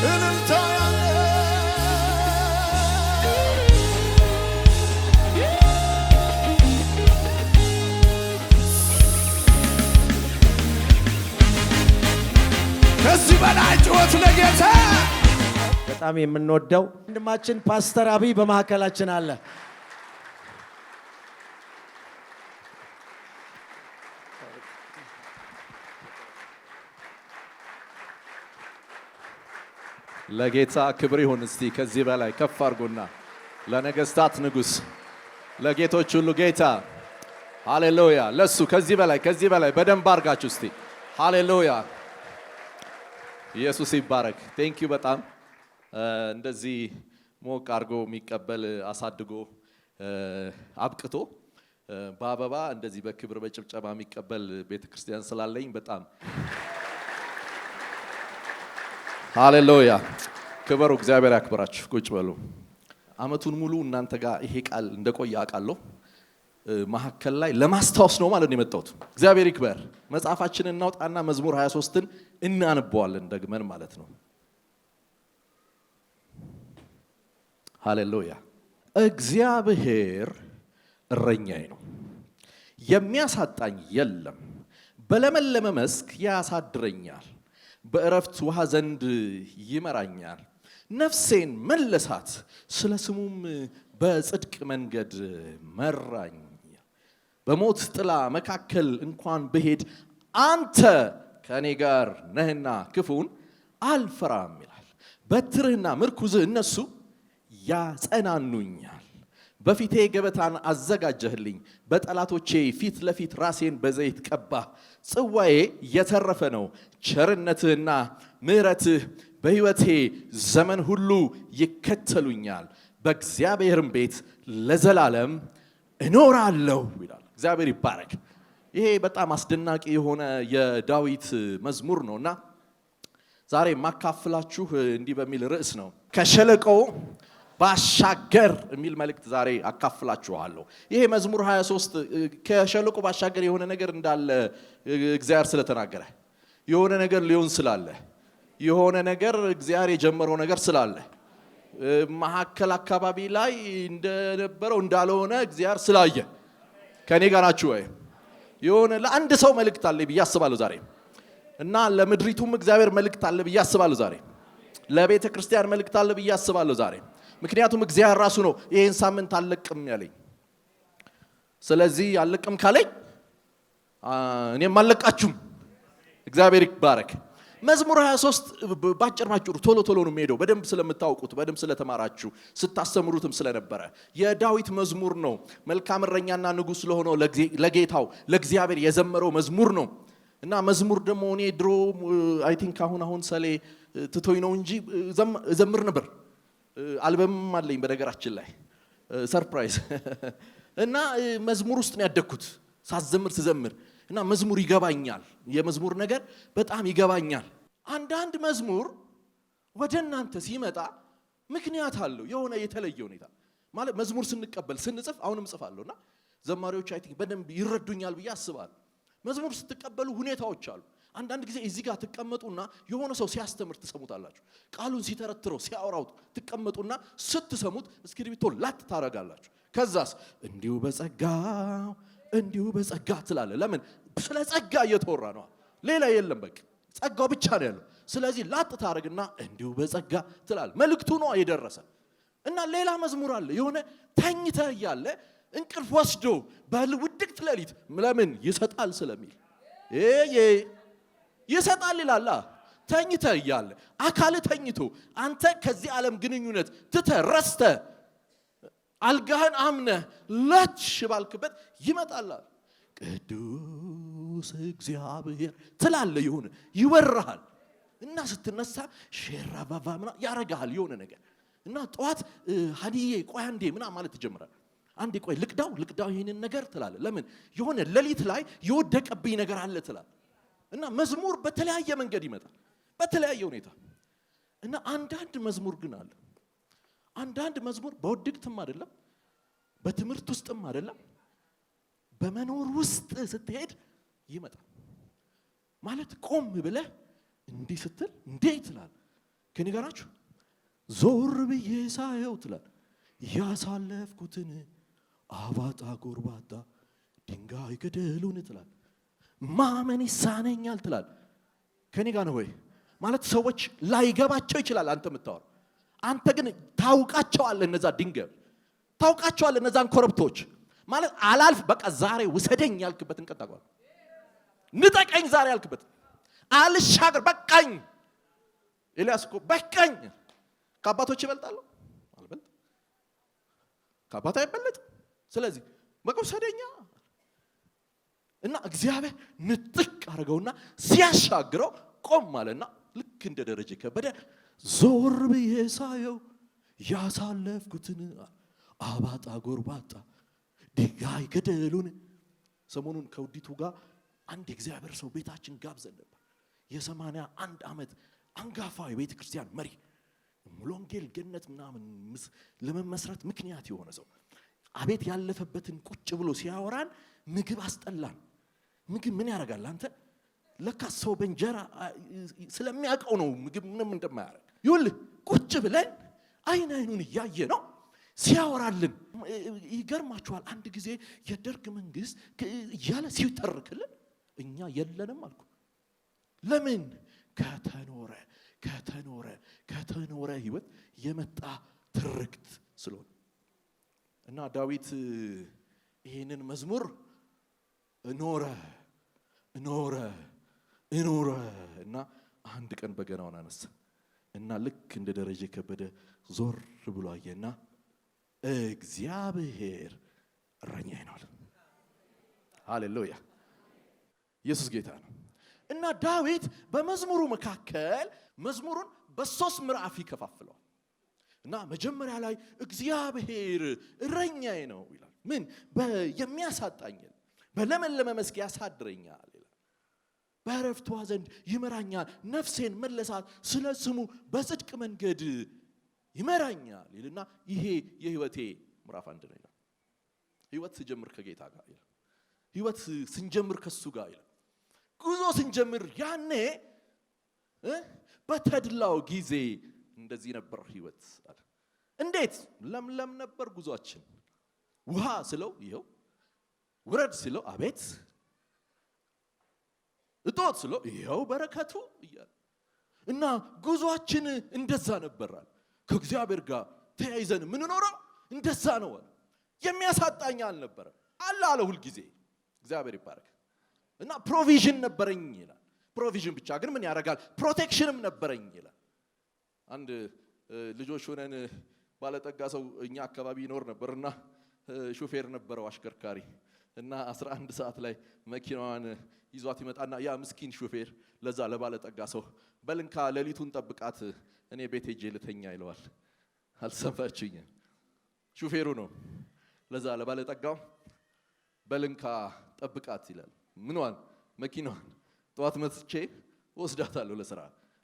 እልልታ ያለ ከዚህ በላይ ጩኸት ለጌታ። በጣም የምንወደው ወንድማችን ፓስተር አብይ በመካከላችን አለ። ለጌታ ክብር ይሁን። እስቲ ከዚህ በላይ ከፍ አድርጉና ለነገስታት ንጉስ፣ ለጌቶች ሁሉ ጌታ ሃሌሉያ። ለሱ ከዚህ በላይ በደንብ አድርጋችሁ እስቲ ሃሌሉያ። ኢየሱስ ይባረክ። ቴንክ ዩ በጣም እንደዚህ ሞቅ አድርጎ የሚቀበል አሳድጎ አብቅቶ በአበባ እንደዚህ በክብር በጭብጨባ የሚቀበል ቤተክርስቲያን ስላለኝ በጣም ሃሌሉያ። ክብሩ እግዚአብሔር ያክብራችሁ። ቁጭ በሉ። አመቱን ሙሉ እናንተ ጋር ይሄ ቃል እንደቆየ አውቃለሁ። መሐከል ላይ ለማስታወስ ነው ማለት ነው የመጣሁት። እግዚአብሔር ይክበር። መጽሐፋችንን እናውጣና መዝሙር 23ን እናንበዋለን ደግመን ማለት ነው። ሃሌሉያ። እግዚአብሔር እረኛዬ ነው፣ የሚያሳጣኝ የለም። በለመለመ መስክ ያሳድረኛል፣ በእረፍት ውሃ ዘንድ ይመራኛል። ነፍሴን መለሳት፣ ስለ ስሙም በጽድቅ መንገድ መራኝ። በሞት ጥላ መካከል እንኳን ብሄድ አንተ ከእኔ ጋር ነህና ክፉን አልፈራም ይላል። በትርህና ምርኩዝህ እነሱ ያጸናኑኛል። በፊቴ ገበታን አዘጋጀህልኝ፣ በጠላቶቼ ፊት ለፊት ራሴን በዘይት ቀባህ። ጽዋዬ የተረፈ ነው፣ ቸርነትህና ምሕረትህ በሕይወቴ ዘመን ሁሉ ይከተሉኛል። በእግዚአብሔርም ቤት ለዘላለም እኖራለሁ ይላል። እግዚአብሔር ይባረክ። ይሄ በጣም አስደናቂ የሆነ የዳዊት መዝሙር ነውና ዛሬ ማካፍላችሁ እንዲህ በሚል ርዕስ ነው። ከሸለቆ ባሻገር የሚል መልእክት ዛሬ አካፍላችኋለሁ። ይሄ መዝሙር 23 ከሸለቆ ባሻገር የሆነ ነገር እንዳለ እግዚአብሔር ስለተናገረ የሆነ ነገር ሊሆን ስላለ የሆነ ነገር እግዚአብሔር የጀመረው ነገር ስላለ መሐከል አካባቢ ላይ እንደነበረው እንዳልሆነ እግዚአብሔር ስላየ ከኔ ጋር ናችሁ ወይ? የሆነ ለአንድ ሰው መልእክት አለ ብዬ አስባለሁ ዛሬ እና ለምድሪቱም እግዚአብሔር መልእክት አለ ብዬ አስባለሁ ዛሬ። ለቤተ ክርስቲያን መልእክት አለ ብዬ አስባለሁ ዛሬ። ምክንያቱም እግዚአብሔር ራሱ ነው ይሄን ሳምንት አለቅም ያለኝ። ስለዚህ አለቅም ካለኝ እኔም አለቃችሁም። እግዚአብሔር ይባረክ። መዝሙር 23 ባጭር ቶሎ ነው የሚሄደው። በደንብ ስለምታውቁት በደንብ ስለተማራችሁ ስታስተምሩትም ስለነበረ የዳዊት መዝሙር ነው። መልካም እረኛና ንጉስ ለሆነው ለጌታው ለእግዚአብሔር የዘመረው መዝሙር ነው እና መዝሙር ደግሞ እኔ ድሮ አይ ቲንክ አሁን ሰሌ ትቶኝ ነው እንጂ ዘምር ነበር። አልበም አለኝ በነገራችን ላይ ሰርፕራይዝ እና መዝሙር ውስጥ ነው ያደግኩት ስዘምር እና መዝሙር ይገባኛል። የመዝሙር ነገር በጣም ይገባኛል። አንዳንድ መዝሙር ወደ እናንተ ሲመጣ ምክንያት አለው፣ የሆነ የተለየ ሁኔታ ማለት መዝሙር ስንቀበል ስንጽፍ አሁንም ጽፋለሁና ዘማሪዎች አይ ቲንክ በደንብ ይረዱኛል ብዬ አስባለሁ። መዝሙር ስትቀበሉ ሁኔታዎች አሉ። አንዳንድ ጊዜ እዚህ ጋር ትቀመጡና የሆነ ሰው ሲያስተምር ትሰሙታላችሁ። ቃሉን ሲተረትረው ሲያወራው ትቀመጡና ስትሰሙት እስክሪብቶ ላጥ ታረጋላችሁ። ከዛስ እንዲሁ በጸጋ ትላለ። ለምን? ስለ ጸጋ እየተወራ ነው። ሌላ የለም። በቃ ጸጋው ብቻ ነው ያለው። ስለዚህ ላጥ ታረግና እንዲሁ በጸጋ ትላለ። መልእክቱ ነው የደረሰ እና ሌላ መዝሙር አለ። የሆነ ተኝተህ እያለ እንቅልፍ ወስዶ በውድቅት ሌሊት ለምን ይሰጣል ስለሚል ይሰጣል ይላል። ተኝተህ እያለ አካል ተኝቶ አንተ ከዚህ ዓለም ግንኙነት ትተረስተ አልጋህን አምነህ ለች ባልክበት ይመጣል። ቅዱስ እግዚአብሔር ትላለህ። የሆነ ይወራሃል እና ስትነሳ ሼራባባ ምናምን ያረጋሃል የሆነ ነገር እና ጠዋት ሀዲዬ ቆይ አንዴ ምናምን ማለት ትጀምራል። አንዴ ቆይ ልቅዳው ይሄንን ነገር ትላለህ። ለምን? የሆነ ሌሊት ላይ የወደቀብኝ ነገር አለ ትላለህ። እና መዝሙር በተለያየ መንገድ ይመጣል በተለያየ ሁኔታ እና አንዳንድ መዝሙር ግን አለ። አንዳንድ መዝሙር በውድቅትም አይደለም በትምህርት ውስጥም አይደለም በመኖር ውስጥ ስትሄድ ይመጣል። ማለት ቆም ብለህ እንዲህ ስትል እንዴት ትላለህ ከኔ ጋር ናችሁ? ዞር ብዬ ሳየው ትላል ያሳለፍኩትን አባጣ ጎርባጣ ድንጋይ ገደሉን ትላል ማመን ይሳነኛል ትላል። ከኔ ጋር ነው ወይ? ማለት ሰዎች ላይገባቸው ይችላል አንተ የምታወራው። አንተ ግን ታውቃቸዋለህ፣ እነዛ ድንጋይ ታውቃቸዋለህ፣ እነዛን ኮረብቶች ማለት አላልፍ በቃ ዛሬ ውሰደኝ ያልክበትን ቀን ታውቃለህ። ንጠቀኝ ዛሬ ያልክበት አልሻገር በቃኝ። ኤልያስ እኮ በቃኝ። ከአባቶች ይበልጣሉ? አልበልጥ። ከአባት አይበልጥ። ስለዚህ በቃ ውሰደኛ እና እግዚአብሔር ንጥቅ አድርገውና ሲያሻግረው ቆም አለና ልክ እንደ ደረጀ ከበደ ዞር ብዬ ሳየው ያሳለፍኩትን አባጣ ጎርባጣ ድንጋይ ገደሉን። ሰሞኑን ከውዲቱ ጋር አንድ እግዚአብሔር ሰው ቤታችን ጋብዘን ነበር። የ81 ዓመት አንጋፋ የቤተ ክርስቲያን መሪ ሙሉ ወንጌል ገነት ምናምን ለመመስረት ምክንያት የሆነ ሰው አቤት ያለፈበትን ቁጭ ብሎ ሲያወራን ምግብ አስጠላን። ምግብ ምን ያደርጋል አንተ? ለካ ሰው በእንጀራ ስለሚያውቀው ነው ምግብ ምንም እንደማያደርግ። ይኸውልህ ቁጭ ብለን አይኑን እያየ ነው ሲያወራልን። ይገርማችኋል። አንድ ጊዜ የደርግ መንግስት እያለ ሲተርክልን እኛ የለንም አልኩ። ለምን? ከተኖረ ህይወት የመጣ ትርክት ስለሆነ እና ዳዊት ይሄንን መዝሙር ኖረ እና አንድ ቀን በገናውን አነሳ እና ልክ እንደ ደረጀ ከበደ ዞር ብሎ አየና እግዚአብሔር እረኛዬ ነው። ሃሌሉያ! ኢየሱስ ጌታ ነው። እና ዳዊት በመዝሙሩ መካከል መዝሙሩን በሶስት ምዕራፍ ይከፋፍለዋል። እና መጀመሪያ ላይ እግዚአብሔር እረኛዬ ነው ይላል። ምን የሚያሳጣኝ በለመለመ መስክ ያሳድረኛል ይላል። በዕረፍቷ ዘንድ ይመራኛል፣ ነፍሴን መለሳት፣ ስለ ስሙ በጽድቅ መንገድ ይመራኛል ይልና ይሄ የህይወቴ ምዕራፍ 1 ነው ይላል። ህይወት ስጀምር ከጌታ ጋር ይላል። ህይወት ስንጀምር ከሱ ጋር ይላል። ጉዞ ስንጀምር ያኔ በተድላው ጊዜ እንደዚህ ነበር ህይወት አለ። እንዴት ለምለም ነበር ጉዟችን። ውሃ ስለው ይሄው፣ ውረድ ስለው አቤት፣ እጦት ስለው ይሄው በረከቱ እያለ እና ጉዟችን እንደዛ ነበራል። ከእግዚአብሔር ጋር ተያይዘን ምንኖረው እንደዛ ነው። የሚያሳጣኝ አልነበረ አለ ሁል ጊዜ እግዚአብሔር ይባረክ። እና ፕሮቪዥን ነበረኝ ይላል። ፕሮቪዥን ብቻ ግን ምን ያደርጋል? ፕሮቴክሽንም ነበረኝ ይላል። አንድ ልጆች ሆነን ባለጠጋ ሰው እኛ አካባቢ ይኖር ነበርና ሹፌር ነበረው አሽከርካሪ እና 11 ሰዓት ላይ መኪናዋን ይዟት ይመጣና ያ ምስኪን ሹፌር ለዛ ለባለጠጋ ሰው በልንካ ሌሊቱን ጠብቃት እኔ ቤት ሄጄ ልተኛ ይለዋል። አልሰማችሁኝ? ሹፌሩ ነው ለዛ ለባለጠጋው በልንካ ጠብቃት ይላል። ምንዋን? መኪናዋን ጠዋት መጥቼ ወስዳታለሁ ለስራ።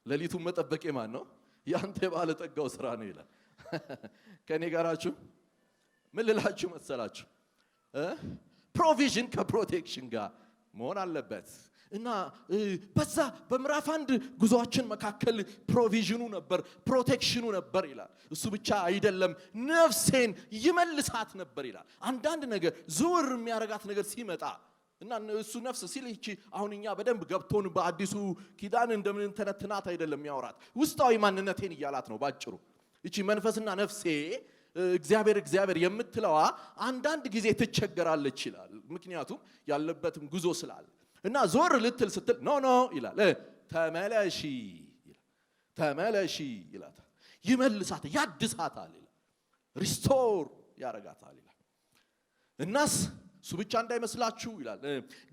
ሌሊቱን መጠበቄ ማን ነው? ያንተ ባለጠጋው ስራ ነው ይላል። ከኔ ጋራችሁ ምን ልላችሁ መሰላችሁ? ፕሮቪዥን ከፕሮቴክሽን ጋር መሆን አለበት። እና በዛ በምዕራፍ 1 ጉዟችን መካከል ፕሮቪዥኑ ነበር፣ ፕሮቴክሽኑ ነበር ይላል። እሱ ብቻ አይደለም፣ ነፍሴን ይመልሳት ነበር ይላል። አንዳንድ ነገር ዝውር የሚያረጋት ነገር ሲመጣ እና እሱ ነፍስ ሲል ይቺ አሁን እኛ በደንብ ገብቶን በአዲሱ ኪዳን እንደምን ተነትናት አይደለም ያወራት፣ ውስጣዊ ማንነቴን እያላት ነው ባጭሩ። ይቺ መንፈስና ነፍሴ እግዚአብሔር የምትለዋ አንዳንድ ጊዜ ትቸገራለች ይላል። ምክንያቱም ያለበትም ጉዞ ስላለ እና ዞር ልትል ስትል ኖ ይላል፣ ተመለሺ ይላል። ተመለሺ ይላታል፣ ይመልሳታል፣ ያድሳታል ይላል፣ ሪስቶር ያረጋታል ይላል። እናስ እሱ ብቻ እንዳይመስላችሁ ይላል፣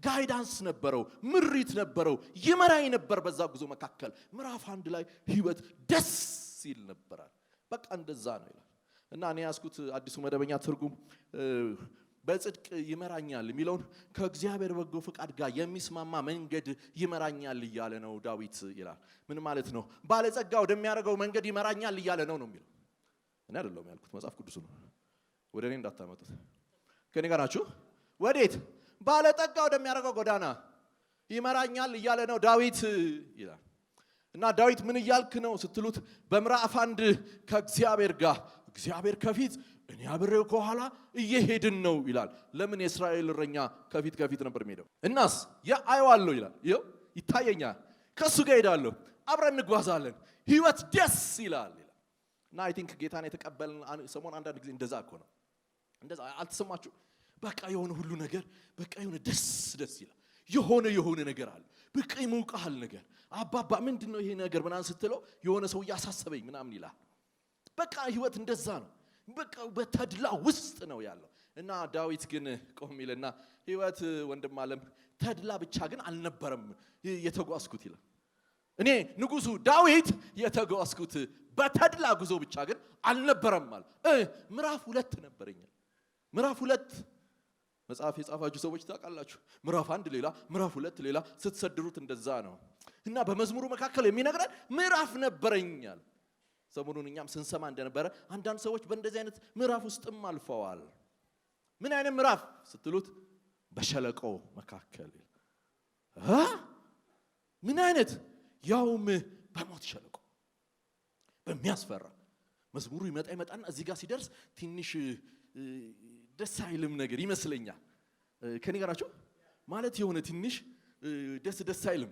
ጋይዳንስ ነበረው፣ ምሪት ነበረው፣ ይመራኝ ነበር በዛ ጉዞ መካከል። ምዕራፍ 1 ላይ ህይወት ደስ ይል ነበራል። በቃ እንደዛ ነው ይላል። እና እኔ ያስኩት አዲሱ መደበኛ ትርጉም በጽድቅ ይመራኛል የሚለውን ከእግዚአብሔር በጎ ፈቃድ ጋር የሚስማማ መንገድ ይመራኛል እያለ ነው ዳዊት ይላል። ምን ማለት ነው? ባለጸጋ ወደሚያደርገው መንገድ ይመራኛል እያለ ነው የሚለው። እኔ አይደለም ያልኩት፣ መጽሐፍ ቅዱስ ነው። ወደ እኔ እንዳታመጡት። ከኔ ጋር ናችሁ? ወዴት? ባለጠጋ ወደሚያደርገው ጎዳና ይመራኛል እያለ ነው ዳዊት ይላል። እና ዳዊት ምን እያልክ ነው ስትሉት በምዕራፍ 1 ከእግዚአብሔር ጋር እግዚአብሔር ከፊት እኔ አብሬው ከኋላ እየሄድን ነው ይላል። ለምን የእስራኤል እረኛ ከፊት ነበር የሚሄደው። እናስ አየዋለሁ ይላል። ይኸው ይታየኛል፣ ከሱ ጋር ሄዳለሁ፣ አብረን እንጓዛለን፣ ህይወት ደስ ይላል። እና አይ ቲንክ ጌታን የተቀበልን ሰሞን አንዳንድ ጊዜ እንደዛ እኮ ነው። እንደዛ አልተሰማችሁ? በቃ የሆነ ሁሉ ነገር በቃ የሆነ ደስ ይላል። የሆነ ነገር አለ። በቃ ይሞቃል ነገር። አባባ ምንድነው ይሄ ነገር ምናምን ስትለው የሆነ ሰው ያሳሰበኝ ምናምን ይላል። በቃ ህይወት እንደዛ ነው። በቃ በተድላ ውስጥ ነው ያለው። እና ዳዊት ግን ቆም ይልና ህይወት ወንድም ዓለም ተድላ ብቻ ግን አልነበረም የተጓዝኩት ይላል። እኔ ንጉሱ ዳዊት የተጓዝኩት በተድላ ጉዞ ብቻ ግን አልነበረም ማለት ምዕራፍ 2 ነበርኛ። ምዕራፍ 2 መጽሐፍ የጻፋችሁ ሰዎች ታውቃላችሁ። ምዕራፍ 1 ሌላ፣ ምዕራፍ 2 ሌላ ስትሰድሩት እንደዛ ነው። እና በመዝሙሩ መካከል የሚነግረን ምዕራፍ ነበረኛል። ሰሞኑን እኛም ስንሰማ እንደነበረ አንዳንድ ሰዎች በእንደዚህ አይነት ምዕራፍ ውስጥም አልፈዋል። ምን አይነት ምዕራፍ ስትሉት በሸለቆ መካከል ምን አይነት ያውም በሞት ሸለቆ በሚያስፈራ መዝሙሩ ይመጣና እዚህ ጋር ሲደርስ ትንሽ ደስ አይልም ነገር ይመስለኛል። ከኔ ጋር ናችሁ ማለት የሆነ ትንሽ ደስ አይልም።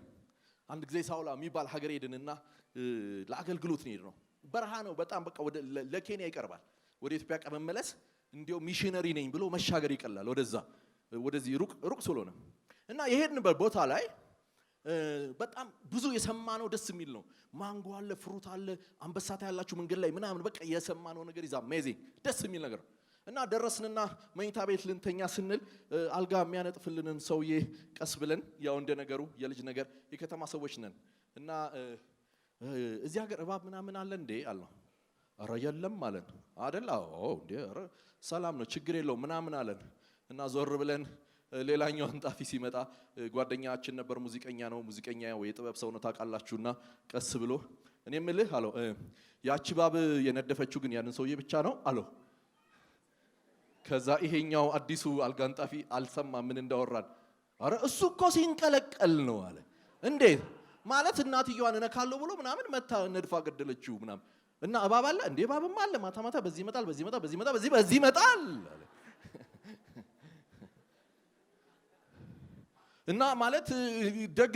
አንድ ጊዜ ሳውላ የሚባል ሀገር ሄድንና ለአገልግሎት ነው። በረሃ ነው በጣም በቃ ወደ ለኬንያ ይቀርባል። ወደ ኢትዮጵያ ከመመለስ እንዲያው ሚሽነሪ ነኝ ብሎ መሻገር ይቀላል ወደዚህ ሩቅ ስለሆነ እና የሄድንበት ቦታ ላይ በጣም ብዙ የሰማነው ደስ የሚል ነው። ማንጎ አለ፣ ፍሩት አለ፣ አንበሳታ ያላችሁ መንገድ ላይ ምናምን በቃ የሰማነው ነገር ይዛ አሜዚንግ ደስ የሚል ነገር እና ደረስንና መኝታ ቤት ልንተኛ ስንል አልጋ የሚያነጥፍልንን ሰውዬ ቀስ ብለን ያው እንደ ነገሩ የልጅ ነገር የከተማ ሰዎች ነን እና እዚህ ሀገር እባብ ምናምን አለ እንዴ አለው። ኧረ የለም አለን። አይደል? አዎ እንዴ ኧረ ሰላም ነው ችግር የለውም ምናምን አለን እና ዞር ብለን ሌላኛው አንጣፊ ሲመጣ ጓደኛችን ነበር፣ ሙዚቀኛ ነው። ሙዚቀኛ ያው የጥበብ ሰው ነው ታውቃላችሁና ቀስ ብሎ እኔ የምልህ አለው ያቺ እባብ የነደፈችው ግን ያንን ሰውዬ ብቻ ነው አለው። ከዛ ይሄኛው አዲሱ አልጋ አንጣፊ አልሰማ ምን እንዳወራን። ኧረ እሱ እኮ ሲንቀለቀል ነው አለ። እንዴት ማለት እናትየዋን እነካለሁ ብሎ ምናምን መታ ነድፋ ገደለችው ምናምን እና እባብ አለ እንዴ? እባብማ አለ ማታ በዚህ ይመጣል በዚህ ይመጣል አለ። እና ማለት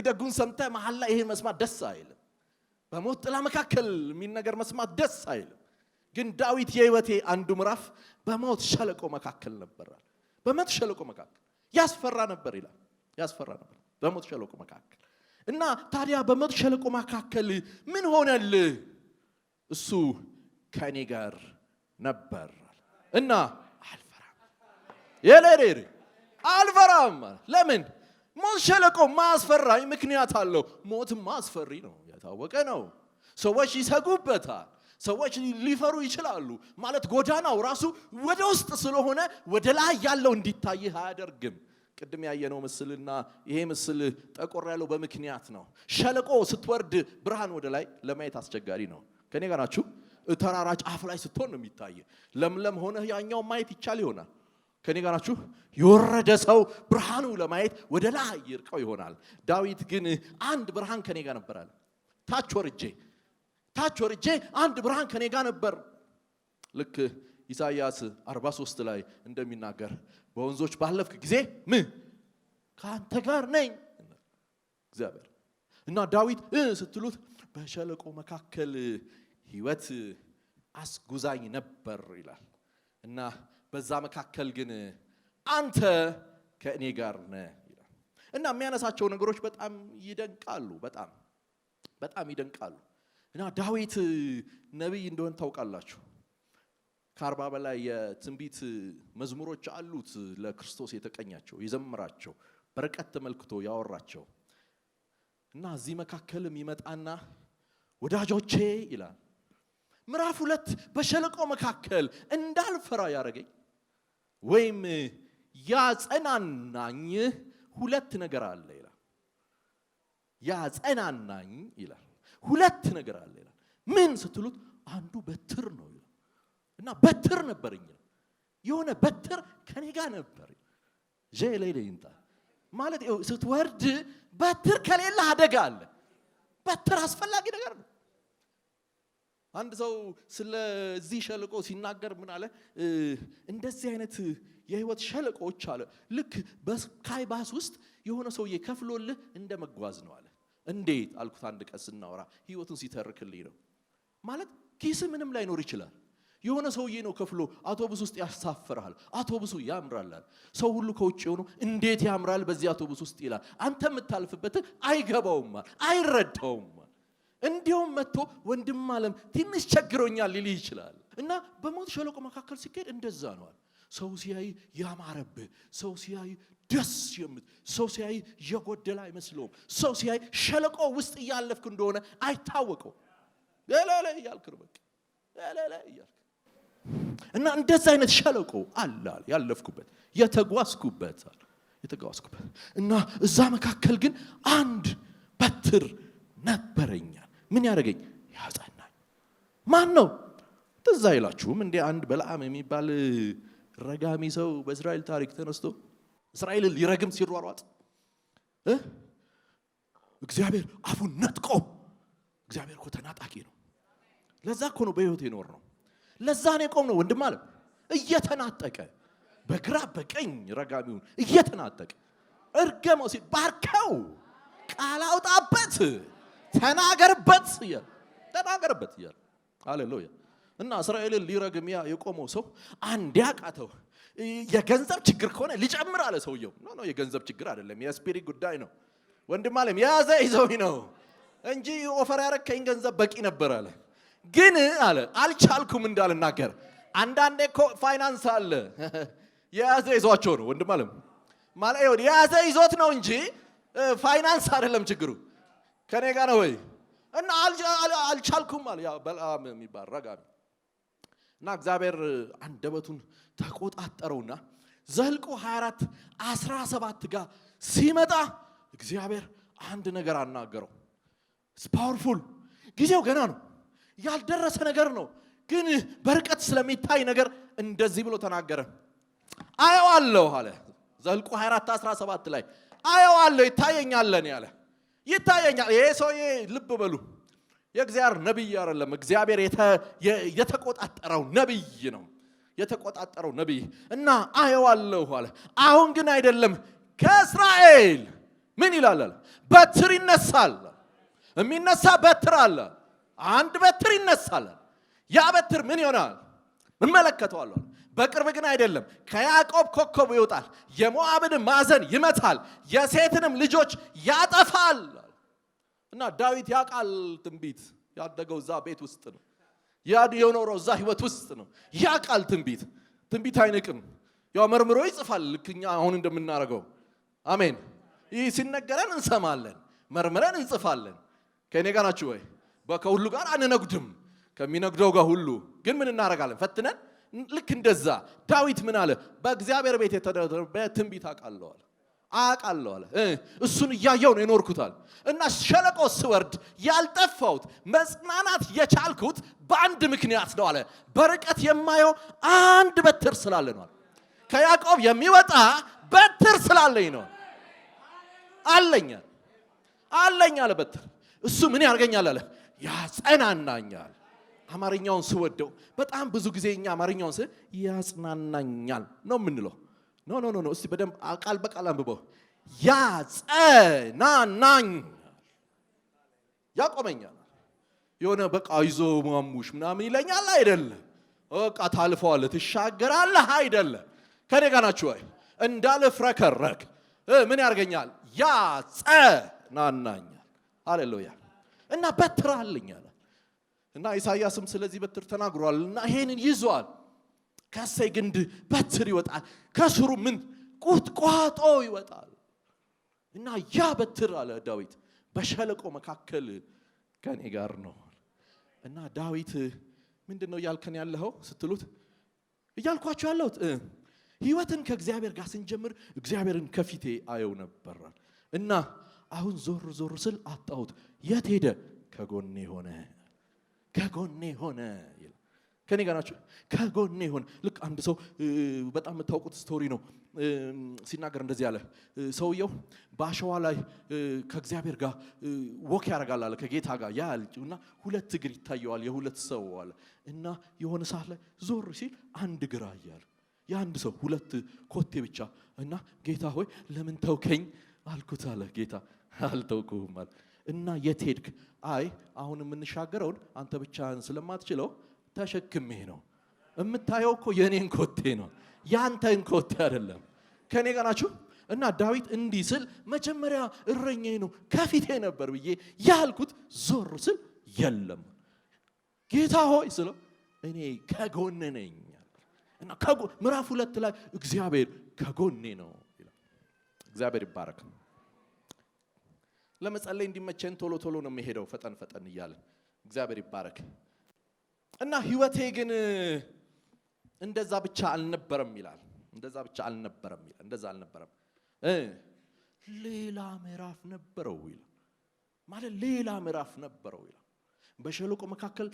ደግን ሰምተ መሐል ላይ ይሄን መስማት ደስ አይልም። በሞት ጥላ መካከል የሚል ነገር መስማት ደስ አይልም። ግን ዳዊት የህይወቴ አንዱ ምዕራፍ በሞት ሸለቆ መካከል ነበራል። በሞት ሸለቆ መካከል ያስፈራ ነበር ይላል። ያስፈራ ነበር በሞት ሸለቆ መካከል። እና ታዲያ በሞት ሸለቆ መካከል ምን ሆነል? እሱ ከኔ ጋር ነበር እና አልፈራም። የለሬ አልፈራም። ለምን? ሞት ሸለቆ ማስፈራኝ ምክንያት አለው። ሞትም ማስፈሪ ነው፣ የታወቀ ነው። ሰዎች ይሰጉበታል። ሰዎች ሊፈሩ ይችላሉ። ማለት ጎዳናው ራሱ ወደ ውስጥ ስለሆነ ወደ ላይ ያለው እንዲታይህ አያደርግም። ቅድም ያየነው ምስልና ይሄ ምስል ጠቆር ያለው በምክንያት ነው። ሸለቆ ስትወርድ ብርሃን ወደ ላይ ለማየት አስቸጋሪ ነው። ከኔ ጋር ናችሁ? ተራራ ጫፍ ላይ ስትሆን ነው የሚታይ። ለምለም ሆነ ያኛው ማየት ይቻል ይሆናል። ከኔ ጋር ናችሁ? የወረደ ሰው ብርሃኑ ለማየት ወደ ላይ ይርቀው ይሆናል። ዳዊት ግን አንድ ብርሃን ከኔ ጋር ነበር አለ። ታች ወርጄ አንድ ብርሃን ከኔ ጋር ነበር። ልክ ኢሳይያስ 43 ላይ እንደሚናገር በወንዞች ባለፍክ ጊዜ ምን ካንተ ጋር ነኝ እግዚአብሔር። እና ዳዊት ስትሉት በሸለቆ መካከል ህይወት አስጉዛኝ ነበር ይላል። እና በዛ መካከል ግን አንተ ከእኔ ጋር ነህ ይላል። እና የሚያነሳቸው ነገሮች በጣም ይደንቃሉ፣ በጣም ይደንቃሉ። እና ዳዊት ነቢይ እንደሆነ ታውቃላችሁ። ከ40 በላይ የትንቢት መዝሙሮች አሉት ለክርስቶስ የተቀኛቸው የዘመራቸው በረከት ተመልክቶ ያወራቸው። እና እዚህ መካከልም ይመጣና ወዳጆቼ ይላል ምዕራፍ 2 በሸለቆ መካከል እንዳልፈራ ያደረገኝ ወይም ያጸናናኝ ሁለት ነገር አለ ይላል። ያጸናናኝ ይላል ሁለት ነገር አለ ይላል። ምን ስትሉት አንዱ በትር ነው ይላል። እና በትር ነበርኝ የሆነ በትር ከኔ ጋር ነበር። ጀሌሌንታ ማለት ስትወርድ በትር ከሌለ አደጋ አለ። በትር አስፈላጊ ነገር ነው። አንድ ሰው ስለዚህ ሸለቆ ሲናገር ምን አለ? እንደዚህ አይነት የህይወት ሸለቆዎች አለ ልክ በስካይ ባስ ውስጥ የሆነ ሰውዬ ከፍሎልህ እንደመጓዝ ነው አለ። እንዴት አልኩት። አንድ ቀን ስናወራ ህይወቱን ሲተርክልኝ ነው ማለት ኪስ ምንም ላይኖር ይችላል። የሆነ ሰውዬ ነው ከፍሎ አውቶቡስ ውስጥ ያሳፍራል። አውቶቡሱ ያምራል። ሰው ሁሉ ከውጭ ሆኖ እንዴት ያምራል በዚህ አውቶቡስ ውስጥ ይላል። አንተ የምታልፍበት አይገባውም፣ አይረዳውም። እንዲያውም መጥቶ ወንድም ዓለም ትንሽ ቸግሮኛል ሊል ይችላል። እና በሞት ሸለቆ መካከል ሲሄድ እንደዛ ነው። ሰው ሲያይ ያማረብህ፣ ሰው ሲያይ ደስ የምት፣ ሰው ሲያይ የጎደለ አይመስለውም። ሰው ሲያይ ሸለቆ ውስጥ እያለፍክ እንደሆነ አይታወቀው። ለለለ እያልክ ነው በቃ ለለለ እያልክ እና እንደዛ አይነት ሸለቆ አለ ያለፍኩበት የተጓዝኩበት እና እዛ መካከል ግን አንድ በትር ነበረኛ። ምን ያደርገኝ? ያጸናኝ። ማን ነው? ትዝ አይላችሁም እንዴ? አንድ በለዓም የሚባል ረጋሚ ሰው በእስራኤል ታሪክ ተነስቶ እስራኤልን ሊረግም ሲሯሯጥ እግዚአብሔር አፉን ነጥቆ። እግዚአብሔር እኮ ተናጣቂ ነው። ለዛ እኮ ነው በሕይወት የኖር ነው። ለዛ ነው የቆም ነው ወንድም አለ እየተናጠቀ በግራ በቀኝ ረጋሚውን እየተናጠቀ እርገመው ሲል ባርከው ቃል አውጣበት ተናገርበት ይላል። ሃሌሉያ። እና እስራኤልን ሊረግም የቆመው ሰው አንድ ያቃተው የገንዘብ ችግር ከሆነ ሊጨምር አለ ሰውየው። ኖ የገንዘብ ችግር አይደለም፣ የስፒሪት ጉዳይ ነው ወንድም አለም። ያዘ ይዘውኝ ነው እንጂ ኦፈር ያረከኝ ገንዘብ በቂ ነበር አለ። ግን አለ አልቻልኩም እንዳልናገር። አንዳንዴ እኮ ፋይናንስ አለ የያዘ ይዟቸው ነው ወንድም አለም ማለት ይሁን የያዘ ይዞት ነው እንጂ ፋይናንስ አይደለም ችግሩ። ከኔ ጋር ነው ወይ? እና አልቻልኩም አለ ያ በለዓም የሚባል ረጋሚ። እና እግዚአብሔር አንደበቱን ተቆጣጠረውና ዘልቆ 24:17 ጋር ሲመጣ እግዚአብሔር አንድ ነገር አናገረው። ፓወርፉል ጊዜው ገና ነው፣ ያልደረሰ ነገር ነው። ግን በርቀት ስለሚታይ ነገር እንደዚህ ብሎ ተናገረ። አየዋለሁ አለ። ዘልቆ 24:17 ላይ አየዋለሁ፣ ይታየኛል ያለ ይታየኛል። ይሄ ሰውዬ ልብ በሉ የእግዚአብሔር ነብይ አይደለም፣ እግዚአብሔር የተቆጣጠረው ነብይ ነው። የተቆጣጠረው ነብይ እና አየዋለሁ አለ። አሁን ግን አይደለም፣ ከእስራኤል ምን ይላል? በትር ይነሳል። የሚነሳ በትር አለ። አንድ በትር ይነሳል። ያ በትር ምን ይሆናል? እመለከተዋለሁ። በቅርብ ግን አይደለም። ከያዕቆብ ኮከብ ይወጣል፣ የሞዓብን ማዕዘን ይመታል፣ የሴትንም ልጆች ያጠፋል። እና ዳዊት ያውቃል ትንቢት። ያደገው እዛ ቤት ውስጥ ነው። የኖረው እዛ ህይወት ውስጥ ነው። ያውቃል ትንቢት አይንቅም። ያው መርምሮ ይጽፋል፣ ልክኛ አሁን እንደምናደርገው። አሜን። ይህ ሲነገረን እንሰማለን፣ መርምረን እንጽፋለን። ከእኔ ጋር ናችሁ ወይ? ከሁሉ ጋር አንነግድም፣ ከሚነግደው ጋር ሁሉ ግን ምን እናደርጋለን? ፈትነን። ልክ እንደዛ ዳዊት ምን አለ? በእግዚአብሔር ቤት በትንቢት አውቃለሁ አለ። እሱን እያየው ነው የኖርኩታል። እና ሸለቆ ስወርድ ያልጠፋሁት መጽናናት የቻልኩት በአንድ ምክንያት ነው አለ። በርቀት የማየው አንድ በትር ስላለ ነው። ከያዕቆብ የሚወጣ በትር ስላለኝ ነው። አለኝ አለ በትር። እሱ ምን ያርገኛል አለ? ያጸናናኛል። አማርኛውን ስወደው በጣም ብዙ ጊዜ እኛ አማርኛውን ያጽናናኛል ነው የምንለው። ኖ እስቲ በደንብ ቃል በቃል አንብበው። ያጸናናኛል፣ ያቆመኛል። የሆነ በቃ ይዞ ማሙሽ ምናምን ይለኛል አይደለም። በቃ ታልፈዋለህ፣ ትሻገራለህ አይደለም። ከኔ ጋር ናችሁ ወይ? እንዳልፍረከረክ ምን ያርገኛል? ያጸናናኛል። ሃሌሉያ። እና በትር አለኛል። እና ኢሳይያስም ስለዚህ በትር ተናግሯል። እና ይሄንን ይዟል። ከእሴይ ግንድ በትር ይወጣል፣ ከስሩ ምን ቁጥቋጦ ይወጣል። እና ያ በትር አለ ዳዊት በሸለቆ መካከል ከኔ ጋር ነው። እና ዳዊት ምንድነው እያልከን ያለኸው ስትሉት፣ እያልኳችሁ ያለሁት ህይወትን ከእግዚአብሔር ጋር ስንጀምር እግዚአብሔርን ከፊቴ አየው ነበር። እና አሁን ዞር ስል አጣሁት። የት ሄደ? ከጎኔ ሆነ ከኔ ጋር ናችሁ? ከጎኔ ይሆን። ልክ አንድ ሰው በጣም የምታውቁት ስቶሪ ነው ሲናገር እንደዚህ ያለ ሰውየው በአሸዋ ላይ ከእግዚአብሔር ጋር ወክ ያደርጋል አለ ከጌታ ጋር ያልጭና ሁለት እግር ይታየዋል የሁለት ሰው አለ እና የሆነ ሰዓት ላይ ዞር ሲል አንድ እግር አያለ የአንድ ሰው ሁለት ኮቴ ብቻ እና ጌታ ሆይ ለምን ተውከኝ አልኩት አለ ጌታ አልተውኩም አለ እና የት ሄድክ? አይ አሁን የምንሻገረውን አንተ ብቻህን ስለማትችለው ተሸክሜ ነው እምታየው እኮ የኔን ኮቴ ነው ያንተን ኮቴ አይደለም። ከኔ ጋር ናችሁ? እና ዳዊት እንዲህ ስል መጀመሪያ እረኛዬ ነው ከፊቴ ነበር ብዬ ያልኩት ዞር ስል የለም ጌታ ሆይ ስለው እኔ ከጎኔ ነኝ እና ምዕራፍ 2 ላይ እግዚአብሔር ከጎኔ ነው ይላል። እግዚአብሔር ይባረክ። ለመጸለይ እንዲመቸን ቶሎ ቶሎ ነው የሚሄደው ፈጠን ፈጠን እያለ እግዚአብሔር ይባረክ። እና ህይወቴ ግን እንደዛ ብቻ አልነበረም ይላል። እንደዛ ብቻ አልነበረም ይላል። እንደዛ አልነበረም ሌላ ምዕራፍ ነበረው ይላል። ማለት ሌላ ምዕራፍ ነበረው ይላል። በሸለቆ መካከል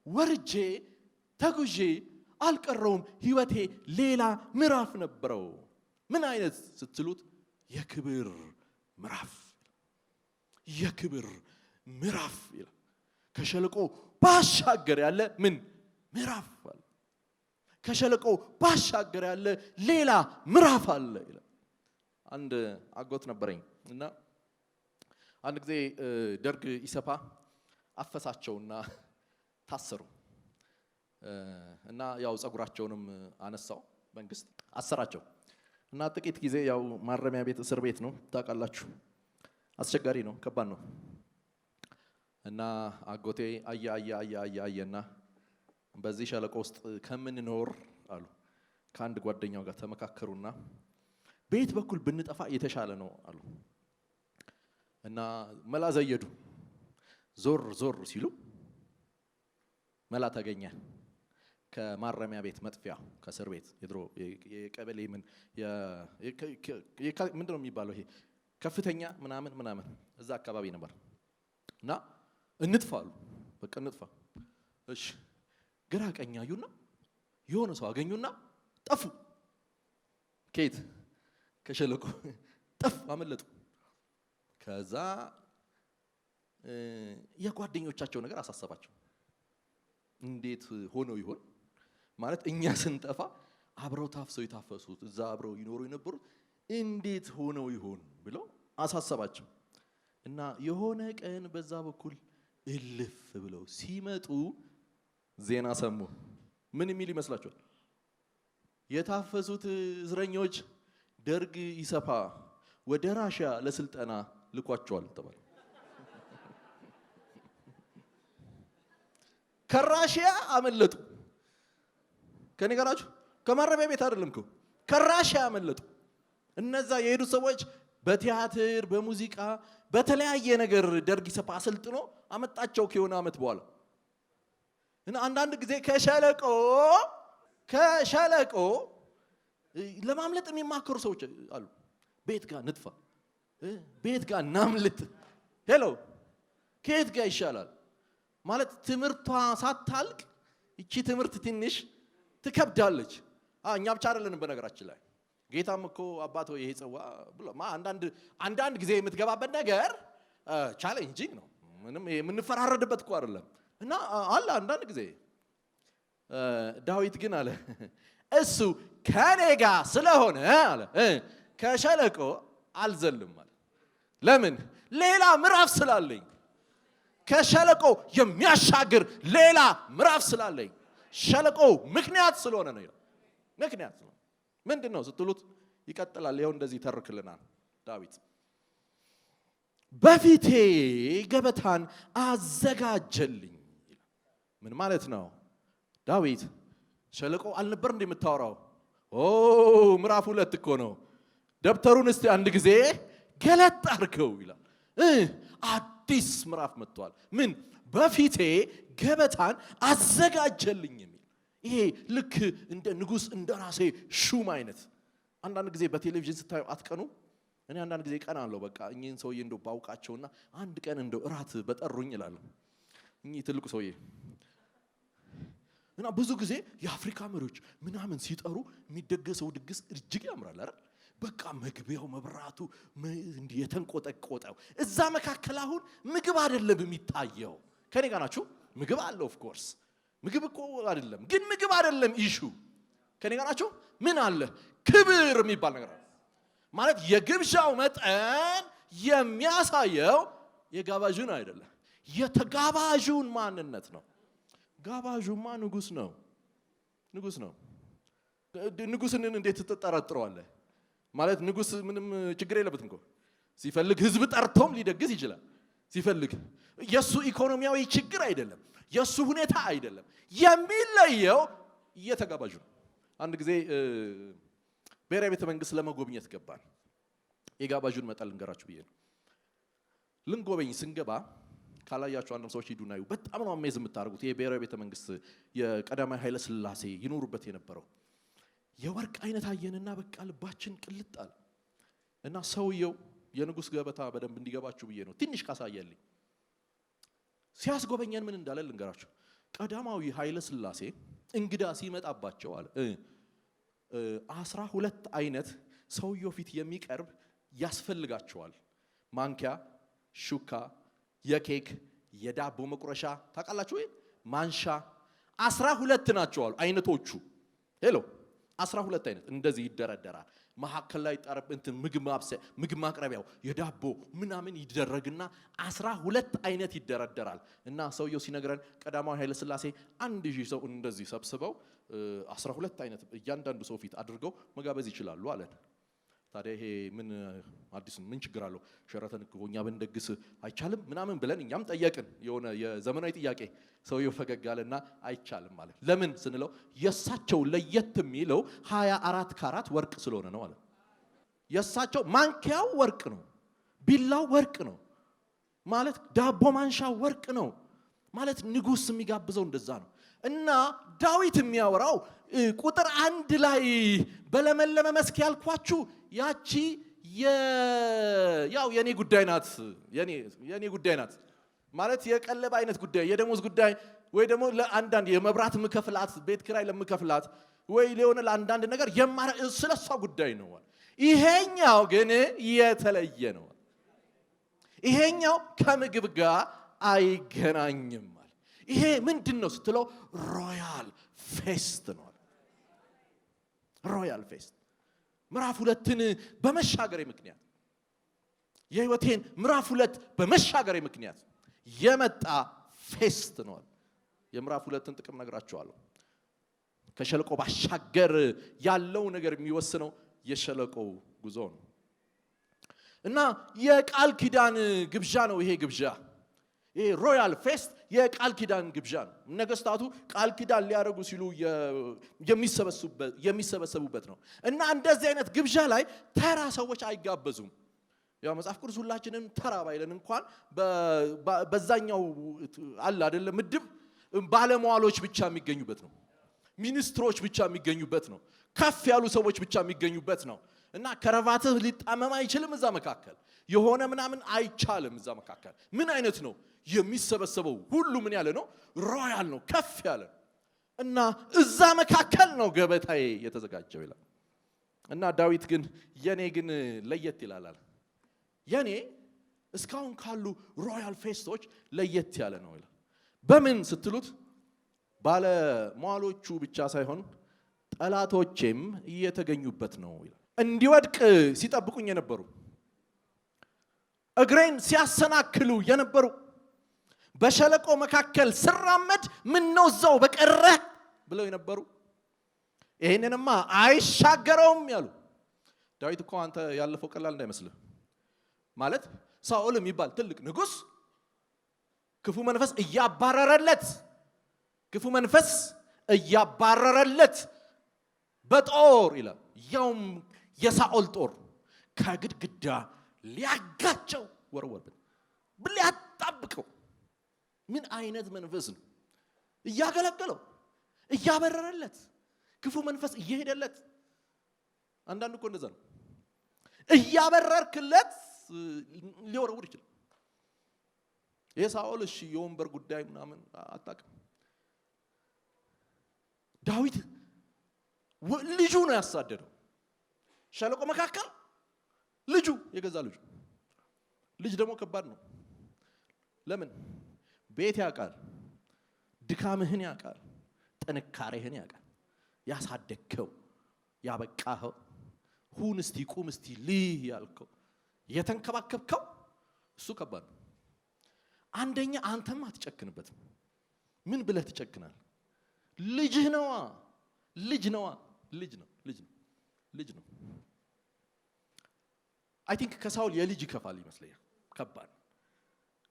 ወርጄ ተጉዤ አልቀረውም። ህይወቴ ሌላ ምዕራፍ ነበረው። ምን አይነት ስትሉት የክብር ምዕራፍ የክብር ምዕራፍ ይላል። ከሸለቆ ባሻገር ያለ ምን ምዕራፍ አለ? ከሸለቆ ባሻገር ያለ ሌላ ምዕራፍ አለ ይላል። አንድ አጎት ነበረኝ እና አንድ ጊዜ ደርግ ኢሰፓ አፈሳቸውና ታሰሩ እና ያው ጸጉራቸውንም አነሳው መንግስት አሰራቸው እና ጥቂት ጊዜ ያው ማረሚያ ቤት እስር ቤት ነው ታውቃላችሁ። አስቸጋሪ ነው፣ ከባድ ነው። እና አጎቴ አያና በዚህ ሸለቆ ውስጥ ከምንኖር አሉ ከአንድ ጓደኛው ጋር ተመካከሩና ቤት በኩል ብንጠፋ የተሻለ ነው አሉ እና መላ ዘየዱ። ዞር ዞር ሲሉ መላ ተገኘ። ከማረሚያ ቤት መጥፊያ ከእስር ቤት የድሮ የቀበሌ ምንድነው የሚባለው ይሄ ከፍተኛ ምናምን እዛ አካባቢ ነበር እና እንጥፋሉ። በቃ እንጥፋ። እሺ ግራ ቀኝ አዩና የሆነ ሰው አገኙና ጠፉ። ከየት? ከሸለቆ ጠፉ፣ አመለጡ። ከዛ የጓደኞቻቸው ነገር አሳሰባቸው። እንዴት ሆኖ ይሆን ማለት እኛ ስንጠፋ አብረው ታፍሰው የታፈሱት እዛ አብረው ይኖሩ የነበሩት እንዴት ሆነው ይሆን ብለው አሳሰባቸው። እና የሆነ ቀን በዛ በኩል እልፍ ብለው ሲመጡ ዜና ሰሙ። ምን የሚል ይመስላችኋል? የታፈሱት እስረኞች ደርግ ኢሰፓ ወደ ራሽያ ለስልጠና ልኳቸዋል ተባለ። ከራሽያ አመለጡ። ከኔ ጋር ናችሁ? ከማረሚያ ቤት አይደለም እኮ ከራሽያ አመለጡ። እነዛ የሄዱ ሰዎች በቲያትር በሙዚቃ በተለያየ ነገር ደርግ ኢሰፓ አሰልጥኖ አመጣቸው ከሆነ አመት በኋላ እና አንዳንድ ጊዜ ከሸለቆ ለማምለጥ የሚማከሩ ሰዎች አሉ። ቤት ጋር ንጥፋ፣ ቤት ጋር ናምልጥ። ሄሎ ከየት ጋር ይሻላል ማለት ትምህርቷ ሳታልቅ እቺ ትምህርት ትንሽ ትከብዳለች። እኛ ብቻ አይደለንም በነገራችን ላይ ጌታም እኮ አባቶ ይሄ ጽዋ ብሎ አንዳንድ ጊዜ የምትገባበት ነገር ቻሌንጂንግ ነው። ምንም የምንፈራረድበት እኮ አይደለም። እና አለ አንዳንድ ጊዜ ዳዊት ግን አለ እሱ ከኔ ጋር ስለሆነ አለ ከሸለቆ አልዘልም አለ። ለምን? ሌላ ምዕራፍ ስላለኝ። ከሸለቆ የሚያሻግር ሌላ ምዕራፍ ስላለኝ ሸለቆ ምክንያት ስለሆነ ነው። ምክንያት ነው። ምንድን ነው ስትሉት ይቀጥላል። ይኸው እንደዚህ ተርክልናል ዳዊት። በፊቴ ገበታን አዘጋጀልኝ። ምን ማለት ነው? ዳዊት ሸለቆ አልነበር እንደምታወራው? ምዕራፍ 2 እኮ ነው። ደብተሩን እስቲ አንድ ጊዜ ገለጥ አድርገው ይላል። አዲስ ምዕራፍ መጥቷል። ምን? በፊቴ ገበታን አዘጋጀልኝ የሚል ይሄ ልክ እንደ ንጉስ እንደ ራሴ ሹም አይነት። አንዳንድ ጊዜ በቴሌቪዥን ስታዩ አትቀኑ? እኔ አንዳንድ ጊዜ ቀና አለው በቃ እኚህን ሰውዬ እንደው ባውቃቸውና አንድ ቀን እንደው እራት በጠሩኝ እላለሁ። እኚህ ትልቁ ሰውዬ እና ብዙ ጊዜ የአፍሪካ መሪዎች ምናምን ሲጠሩ የሚደገሰው ድግስ እጅግ ያምራል አይደል? በቃ መግቢያው መብራቱ እንዲህ የተንቆጠቆጠው እዛ መካከል አሁን ምግብ አይደለም የሚታየው። ከኔ ጋር ናችሁ? ምግብ አለ ኦፍ ኮርስ ምግብ እኮ አይደለም ግን ምግብ አይደለም ኢሹ። ከኔ ጋር ናችሁ? ምን አለ? ክብር የሚባል ነገር አለ። ማለት የግብዣው መጠን የሚያሳየው የጋባዡን አይደለም የተጋባዡን ማንነት ነው። ጋባዡማ ንጉስ ነው። ንጉስ ነው። ንጉስን እንዴት ተጠራጥረዋለህ? ማለት ንጉስ ምንም ችግር የለበትም እኮ ሲፈልግ ህዝብ ጠርቶም ሊደግስ ይችላል። ሲፈልግ የሱ ኢኮኖሚያዊ ችግር አይደለም የሱ ሁኔታ አይደለም የሚለየው የተጋባዡ ነው። አንድ ጊዜ ብሔራዊ ቤተ መንግስት ለመጎብኘት ገባን። የጋባዡን መጠን ልንገራችሁ ብዬ ነው። ልንጎበኝ ስንገባ ካላያችሁ አንድም ሰዎች ሂዱና እዩ። በጣም ነው አሜዝ የምታደርጉት። የብሔራዊ ቤተ መንግስት የቀዳማዊ ኃይለ ሥላሴ ይኖሩበት የነበረው የወርቅ አይነት አየንና በቃ ልባችን ቅልጥ አለ። እና ሰውየው የንጉስ ገበታ በደንብ እንዲገባችሁ ብዬ ነው ትንሽ ካሳየልኝ። ሲያስጎበኘን ምን እንዳለ ልንገራችሁ። ቀዳማዊ ኃይለ ሥላሴ እንግዳ ሲመጣባቸው አለ 12 አይነት ሰውየው ፊት የሚቀርብ ያስፈልጋቸዋል። ማንኪያ፣ ሹካ፣ የኬክ የዳቦ መቁረሻ ታውቃላችሁ ወይ? ማንሻ 12 ናቸው አሉ አይነቶቹ። ሄሎ 12 አይነት እንደዚህ ይደረደራል። መሐከል ላይ ጠረብ እንትን ምግብ ማቅረቢያው የዳቦ ምናምን ይደረግና 12 አይነት ይደረደራል። እና ሰውየው ሲነግረን ቀዳማዊ ኃይለ ሥላሴ 1000 ሰው እንደዚህ ሰብስበው 12 አይነት እያንዳንዱ ሰው ፊት አድርገው መጋበዝ ይችላሉ አለን። ታዲያ ይሄ ምን አዲስ ምን ችግር አለው? ሸራተን እኛ ብንደግስ አይቻልም ምናምን ብለን እኛም ጠየቅን። የሆነ የዘመናዊ ጥያቄ። ሰውየው ፈገግ አለና አይቻልም ማለት ለምን ስንለው የሳቸው ለየት የሚለው 24 ካራት ወርቅ ስለሆነ ነው አለ። የሳቸው ማንኪያው ወርቅ ነው፣ ቢላው ወርቅ ነው ማለት ዳቦ ማንሻው ወርቅ ነው ማለት ንጉስ የሚጋብዘው እንደዛ ነው። እና ዳዊት የሚያወራው ቁጥር 1 ላይ በለመለመ መስክ ያልኳችሁ ያቺ ያው የኔ ጉዳይ ናት የኔ ጉዳይ ናት ማለት የቀለብ አይነት ጉዳይ የደሞዝ ጉዳይ ወይ ደግሞ ለአንዳንድ የመብራት ምከፍላት ቤት ኪራይ ለምከፍላት ወይ ለሆነ ለአንዳንድ ነገር ስለሷ ጉዳይ ነው። ይሄኛው ግን የተለየ ነው። ይሄኛው ከምግብ ጋር አይገናኝም። ይሄ ምንድነው ስትለው ሮያል ፌስት ነው። ሮያል ፌስት ምዕራፍ 2ን በመሻገሬ ምክንያት የህይወቴን ምዕራፍ 2 በመሻገሬ ምክንያት የመጣ ፌስት ነው። የምዕራፍ 2ን ጥቅም ነግራችኋለሁ። ከሸለቆ ባሻገር ያለው ነገር የሚወስነው የሸለቆው ጉዞ ነው። እና የቃል ኪዳን ግብዣ ነው ይሄ ግብዣ። ይሄ ሮያል ፌስት የቃል ኪዳን ግብዣ ነው። ነገስታቱ ቃል ኪዳን ሊያደርጉ ሲሉ የሚሰበሰቡበት ነው። እና እንደዚህ አይነት ግብዣ ላይ ተራ ሰዎች አይጋበዙም። ያው መጽሐፍ ቅዱስ ሁላችንም ተራ ባይለን እንኳን በዛኛው አለ አይደለም ምድብ ባለሟሎች ብቻ የሚገኙበት ነው። ሚኒስትሮች ብቻ የሚገኙበት ነው። ከፍ ያሉ ሰዎች ብቻ የሚገኙበት ነው። እና ከረቫትህ ሊጣመም አይችልም እዛ መካከል የሆነ ምናምን አይቻልም እዛ መካከል። ምን አይነት ነው የሚሰበሰበው? ሁሉ ምን ያለ ነው? ሮያል ነው፣ ከፍ ያለ። እና እዛ መካከል ነው ገበታዬ የተዘጋጀው ይላል። እና ዳዊት ግን የኔ ግን ለየት ይላል። የኔ እስካሁን ካሉ ሮያል ፌስቶች ለየት ያለ ነው ይላል። በምን ስትሉት ባለ ሟሎቹ ብቻ ሳይሆን ጠላቶቼም እየተገኙበት ነው ይላል። እንዲወድቅ ሲጠብቁኝ የነበሩ እግሬን ሲያሰናክሉ የነበሩ በሸለቆ መካከል ስራመድ ምን ነው እዛው በቀረ ብለው የነበሩ ይሄንንማ አይሻገረውም ያሉ። ዳዊት እኮ አንተ ያለፈው ቀላል እንዳይመስልህ ማለት ሳኦል የሚባል ትልቅ ንጉስ ክፉ መንፈስ እያባረረለት በጦር ይላል ያውም የሳኦል ጦር ከግድግዳ ሊያጋጨው ወርወርብን ሊያጣብቀው። ምን አይነት መንፈስ ነው እያገለገለው እያበረረለት ክፉ መንፈስ እየሄደለት። አንዳንዱ እኮ እንደዛ ነው እያበረርክለት ሊወረውር ይችላል። የሳኦል እሺ የወንበር ጉዳይ ምናምን አጣቀም ዳዊት ልጁ ነው ያሳደደው። ሸለቆ መካከል ልጁ የገዛ ልጅ ደግሞ ከባድ ነው። ለምን? ቤት ያውቃል፣ ድካምህን ያውቃል፣ ጥንካሬህን ያውቃል። ያሳደግከው ያበቃኸው ሁን እስቲ ቁም እስቲ ልህ ያልከው የተንከባከብከው እሱ ከባድ ነው። አንደኛ አንተም አትጨክንበትም። ምን ብለህ ትጨክናል? ልጅህ ነዋ። ልጅ ነው። አይ ቲንክ ከሳውል የልጅ ይከፋል ይመስለኛል።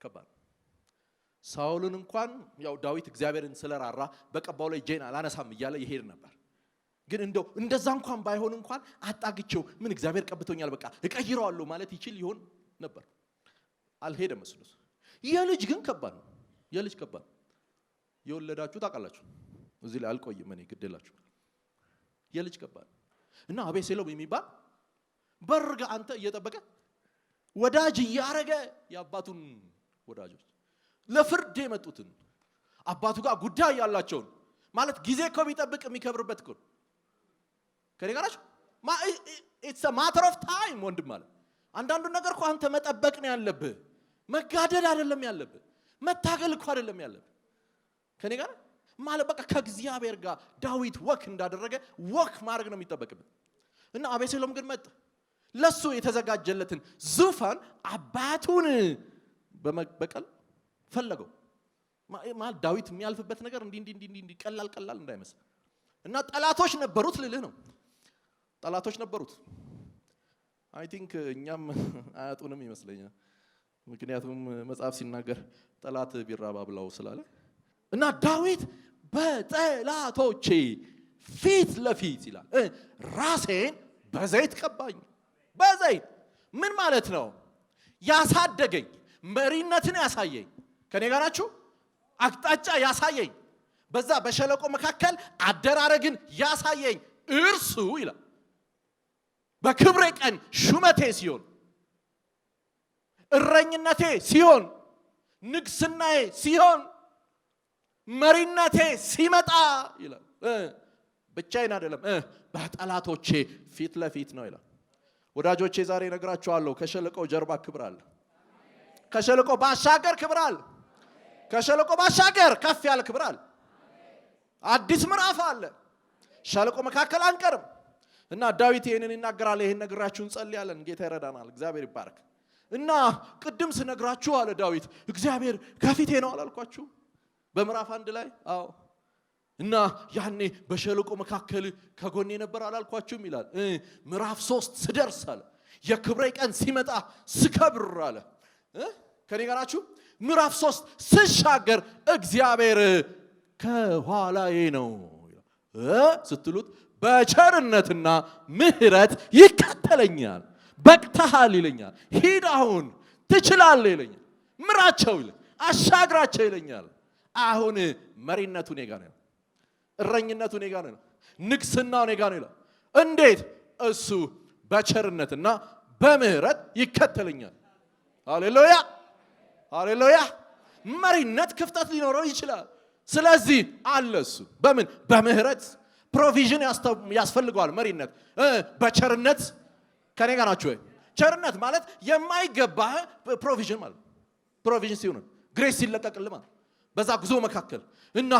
ከባድ ሳውልን እንኳን ያው ዳዊት እግዚአብሔርን ስለራራ በቀባው ላይ እጄን አላነሳም እያለ ይሄድ ነበር። ግን እንደዛ እንኳን ባይሆን እንኳን አጣግቸው ምን እግዚአብሔር ቀብቶኛል በቃ እቀይረዋለሁ ማለት ይችል ይሆን ነበር። አልሄደም መስሎት። የልጅ ግን ከባድ ነው። የወለዳችሁ ታውቃላችሁ። እዚህ ላይ አልቆይም እኔ ግዴላችሁ። የልጅ ከባድ እና አቤሴሎም የሚባል በርጋ አንተ እየጠበቀ ወዳጅ እያረገ የአባቱን ወዳጆች ለፍርድ የመጡትን አባቱ ጋር ጉዳይ ያላቸውን ማለት ጊዜ እኮ ቢጠብቅ የሚከብርበት እኮ ከኔ ጋር ናችሁ። it's a matter of time ወንድም ማለት አንዳንዱ ነገር እኮ አንተ መጠበቅ ነው ያለብህ። መጋደል አይደለም ያለብህ። መታገል እኮ አይደለም ያለብህ። ከኔ ጋር ማለት በቃ ከእግዚአብሔር ጋር ዳዊት ወክ እንዳደረገ ወክ ማድረግ ነው የሚጠበቅበት። እና አቤሴሎም ግን መጣ። ለሱ የተዘጋጀለትን ዙፋን አባቱን በመበቀል ፈለገው። ማለት ዳዊት የሚያልፍበት ነገር እንዲህ ቀላል እንዳይመስል። እና ጠላቶች ነበሩት ልልህ ነው። ጠላቶች ነበሩት። አይ ቲንክ እኛም አያጡንም ይመስለኛል። ምክንያቱም መጽሐፍ ሲናገር ጠላት ቢራባ ብለው ስላለ እና ዳዊት በጠላቶቼ ፊት ለፊት ይላል ራሴን በዘይት ቀባኝ። በዘይት ምን ማለት ነው? ያሳደገኝ፣ መሪነትን ያሳየኝ፣ ከኔ ጋር ናችሁ? አቅጣጫ ያሳየኝ፣ በዛ በሸለቆ መካከል አደራረግን ያሳየኝ እርሱ ይላል በክብሬ ቀን ሹመቴ ሲሆን፣ እረኝነቴ ሲሆን፣ ንግስናዬ ሲሆን፣ መሪነቴ ሲመጣ ይላል ብቻዬን አይደለም በጠላቶቼ ፊት ለፊት ነው ይላል። ወዳጆቼ ዛሬ ነግራችኋለሁ፣ ከሸለቆው ጀርባ ክብር አለ። ከሸለቆ ባሻገር ክብር አለ። ከሸለቆ ባሻገር ከፍ ያለ ክብር አለ። አዲስ ምዕራፍ አለ። ሸለቆ መካከል አንቀርም። እና ዳዊት ይሄንን ይናገራል። ይሄን ነግራችሁን ጸልያለን። ጌታ ይረዳናል። እግዚአብሔር ይባርክ። እና ቅድም ስነግራችሁ አለ ዳዊት እግዚአብሔር ከፊቴ ነው አላልኳችሁ? በምዕራፍ 1 ላይ አዎ። እና ያኔ በሸለቆ መካከል ከጎኔ ነበር አላልኳችሁም ይላል። ምዕራፍ 3 ስደርስ አለ የክብሬ ቀን ሲመጣ ስከብር አለ ከኔ ጋር ናችሁ? ምዕራፍ 3 ስሻገር እግዚአብሔር ከኋላዬ ነው ስትሉት በቸርነትና ምሕረት ይከተለኛል። በቅተሃል ይለኛል። ሂድ አሁን ትችላለህ ይለኛል። ምራቸው ይለኛል። አሻግራቸው ይለኛል። አሁን መሪነቱ እኔ ጋር ነው። እረኝነቱ እኔ ጋር ነው። ንግስናው እኔ ጋር ነው። እንዴት? እሱ በቸርነትና በምህረት ይከተለኛል። ሃሌሉያ ሃሌሉያ። መሪነት ክፍተት ሊኖረው ይችላል። ስለዚህ አለ እሱ በምን? በምህረት ፕሮቪዥን ያስፈልገዋል። መሪነት በቸርነት ከኔ ጋር ናችሁ ወይ? ቸርነት ማለት የማይገባህ ፕሮቪዥን ማለት ፕሮቪዥን ሲሆን ግሬስ ሲለቀቅልህ ማለት በዛ ጉዞ መካከል እና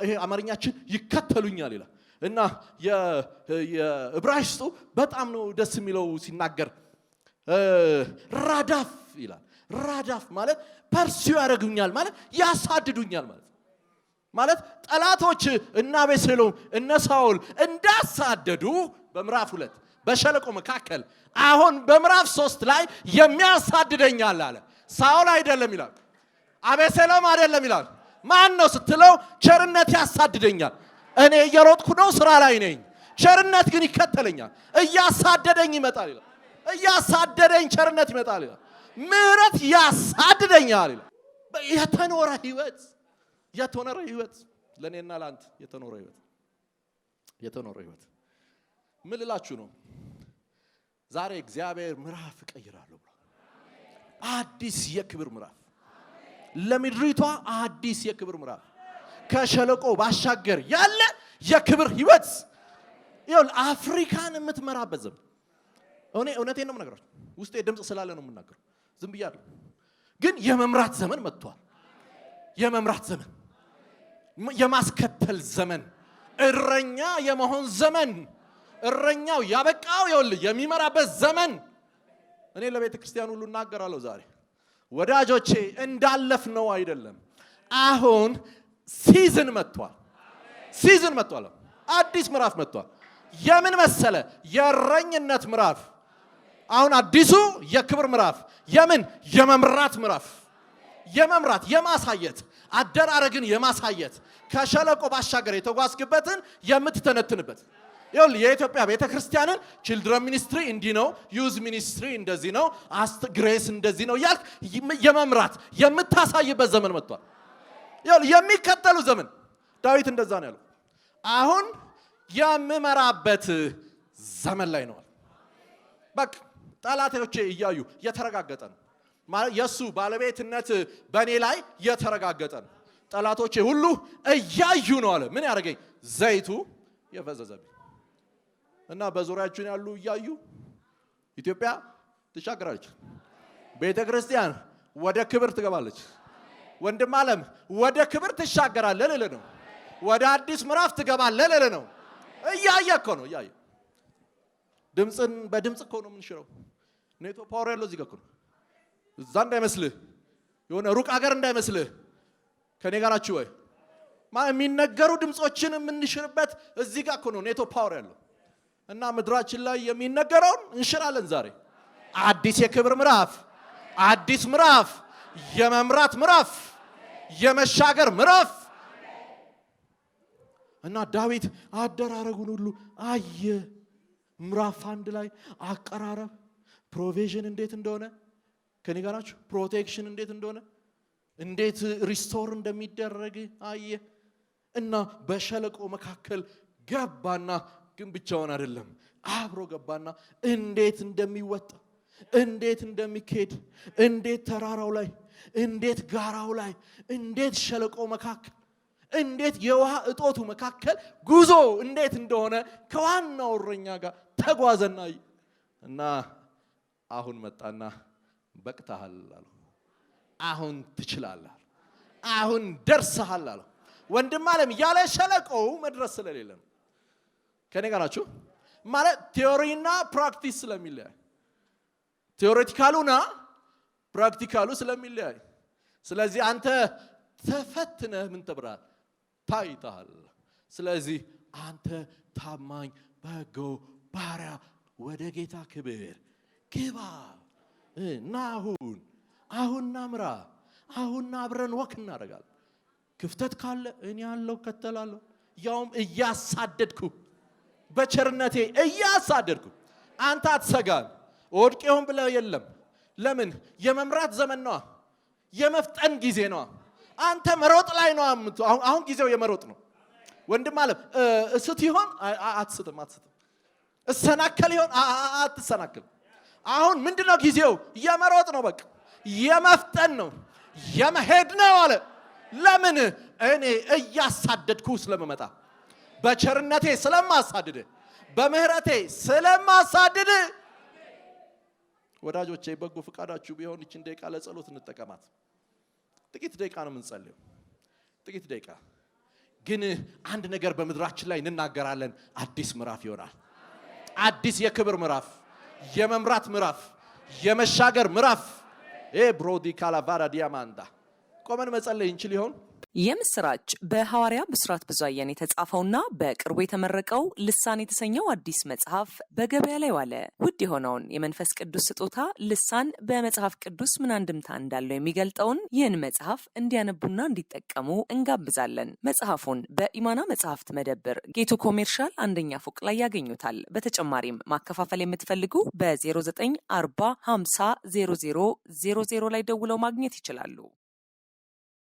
ይሄ አማርኛችን ይከተሉኛል ይላል። እና የዕብራይስጡ በጣም ነው ደስ የሚለው ሲናገር ራዳፍ ይላል። ራዳፍ ማለት ፐርሲው ያደርጉኛል ማለት ያሳድዱኛል ማለት ጠላቶች እና አቤሴሎም እነ ሳኦል እንዳሳደዱ በምዕራፍ 2 በሸለቆ መካከል አሁን በምዕራፍ 3 ላይ የሚያሳድደኛል አለ። ሳኦል አይደለም ይላል፣ አቤሴሎም አይደለም ይላል። ማን ነው ስትለው ቸርነት ያሳድደኛል። እኔ እየሮጥኩ ነው፣ ስራ ላይ ነኝ። ቸርነት ግን ይከተለኛል። እያሳደደኝ ይመጣል ይላል። እያሳደደኝ ቸርነት ይመጣል ይላል። ምሕረት ያሳድደኛል ይላል። የተኖረ ህይወት ለኔና ላንተ የተኖረ ህይወት ምን ልላችሁ ነው? ዛሬ እግዚአብሔር ምዕራፍ እቀይራለሁ ብሏል። አዲስ የክብር ምዕራፍ ለምድሪቷ፣ አዲስ የክብር ምዕራፍ ከሸለቆ ባሻገር ያለ የክብር ህይወት ይሁን አፍሪካን የምትመራበት ዘመን። እውነቴን ነው የምነግራችሁ። ውስጤ ድምጽ ስላለ ነው የምናገረው። ዝም ብያለሁ። ግን የመምራት ዘመን መጥቷል። የመምራት ዘመን፣ የማስከተል ዘመን፣ እረኛ የመሆን ዘመን፣ እረኛው ያበቃው ይኸውልህ የሚመራበት ዘመን። እኔ ለቤተ ክርስቲያን ሁሉ እናገራለሁ ዛሬ ወዳጆቼ እንዳለፍ ነው አይደለም። አሁን ሲዝን መጥቷል። ሲዝን መጥቷል። አዲስ ምዕራፍ መጥቷል። የምን መሰለ? የእረኝነት ምዕራፍ። አሁን አዲሱ የክብር ምዕራፍ። የምን? የመምራት ምዕራፍ። የመምራት የማሳየት አደራረግን የማሳየት ከሸለቆ ባሻገር የተጓዝክበትን የምትተነትንበት። ይኸውልህ የኢትዮጵያ ቤተክርስቲያንን ቺልድረን ሚኒስትሪ እንዲህ ነው፣ ዩዝ ሚኒስትሪ እንደዚህ ነው፣ ግሬስ እንደዚህ ነው ያልክ የመምራት የምታሳይበት ዘመን መጥቷል። ይኸውልህ የሚከተሉ ዘመን። ዳዊት እንደዛ ነው ያለው። አሁን የምመራበት ዘመን ላይ ነው። በቃ ጠላቶቼ እያዩ የተረጋገጠ ነው። የሱ ባለቤትነት በኔ ላይ የተረጋገጠ ነው። ጠላቶቼ ሁሉ እያዩ ነው አለ። ምን ያደርገኝ? ዘይቱ የፈዘዘብኝ እና በዙሪያችን ያሉ እያዩ ኢትዮጵያ ትሻገራለች። ቤተ ክርስቲያን ወደ ክብር ትገባለች። ወንድም ዓለም ወደ ክብር ትሻገራለህ ልልህ ነው። ወደ አዲስ ምዕራፍ ትገባለህ ልልህ ነው። እያየ እኮ ነው። እያየ ድምፅን በድምፅ እኮ ነው የምንሽረው። ኔቶ ፓወር ያለው እዚህ ጋር እኮ ነው። እዛ እንዳይመስልህ፣ የሆነ ሩቅ ሀገር እንዳይመስልህ። ከኔ ጋር ናችሁ ወይ? የሚነገሩ ድምጾችን የምንሽርበት እዚህ ጋር እኮ ነው ኔቶ ፓወር ያለው። እና ምድራችን ላይ የሚነገረውን እንሽራለን ዛሬ። አዲስ የክብር ምዕራፍ፣ አዲስ ምዕራፍ፣ የመምራት ምዕራፍ፣ የመሻገር ምዕራፍ። እና ዳዊት አደራረጉን ሁሉ አየ። ምዕራፍ 1 ላይ አቀራረብ፣ ፕሮቪዥን እንዴት እንደሆነ ከኔ ጋር ናችሁ? ፕሮቴክሽን እንዴት እንደሆነ እንዴት ሪስቶር እንደሚደረግ አየ። እና በሸለቆ መካከል ገባና ግን ብቻውን አይደለም አብሮ ገባና እንዴት እንደሚወጣ እንዴት እንደሚኬድ እንዴት ተራራው ላይ እንዴት ጋራው ላይ እንዴት ሸለቆ መካከል እንዴት የውሃ እጦቱ መካከል ጉዞ እንዴት እንደሆነ ከዋናው እረኛ ጋር ተጓዘና እና አሁን መጣና በቅተሃል አለው። አሁን ትችላለህ፣ አሁን ደርሰሃል አለው። ወንድም ዓለም ያለ ሸለቆው መድረስ ስለሌለ ነው። ከኔ ጋር ናችሁ? ማለት ቲዮሪና ፕራክቲስ ስለሚለያይ፣ ቲዮሬቲካሉና ፕራክቲካሉ ስለሚለያይ፣ ስለዚህ አንተ ተፈትነህ ምን ተብራል? ታይተሃል። ስለዚህ አንተ ታማኝ በጎ ባሪያ ወደ ጌታ ክብር ግባ እና አሁን ናምራ፣ አሁን አብረን ወክ እናደርጋለን። ክፍተት ካለ እኔ ያለው ከተላለሁ፣ ያውም እያሳደድኩ በቸርነቴ እያሳደድኩ። አንተ አትሰጋም። ወድቄውን ብለህ የለም። ለምን? የመምራት ዘመን ነው። የመፍጠን ጊዜ ነው። አንተ መሮጥ ላይ ነው። አሁን ጊዜው የመሮጥ ነው። ወንድም ዓለም እስት ይሆን? አትስትም። እሰናከል ይሆን? አትሰናከል። አሁን ምንድነው ጊዜው? የመሮጥ ነው። በቃ የመፍጠን ነው፣ የመሄድ ነው አለ። ለምን? እኔ እያሳደድኩ ስለመመጣ፣ በቸርነቴ ስለማሳድድ፣ በምህረቴ ስለማሳድድ። ወዳጆቼ በጎ ፍቃዳችሁ ቢሆን ይችን ደቂቃ ለጸሎት እንጠቀማት። ጥቂት ደቂቃ ነው የምንጸልየው፣ ጥቂት ደቂቃ ግን አንድ ነገር በምድራችን ላይ እንናገራለን። አዲስ ምዕራፍ ይሆናል። አዲስ የክብር ምዕራፍ፣ የመምራት ምዕራፍ፣ የመሻገር ምዕራፍ። ብሮዲ ካላቫራ ዲያማንዳ ቆመን መጸለይ እንችል ይሆን? የምስራች በሐዋርያ ብስራት ብዙአየን የተጻፈውና በቅርቡ የተመረቀው ልሳን የተሰኘው አዲስ መጽሐፍ በገበያ ላይ ዋለ። ውድ የሆነውን የመንፈስ ቅዱስ ስጦታ ልሳን በመጽሐፍ ቅዱስ ምን አንድምታ እንዳለው የሚገልጠውን ይህን መጽሐፍ እንዲያነቡና እንዲጠቀሙ እንጋብዛለን። መጽሐፉን በኢማና መጽሐፍት መደብር ጌቱ ኮሜርሻል 1ኛ ፎቅ ላይ ያገኙታል። በተጨማሪም ማከፋፈል የምትፈልጉ በ0940 50 0000 ላይ ደውለው ማግኘት ይችላሉ።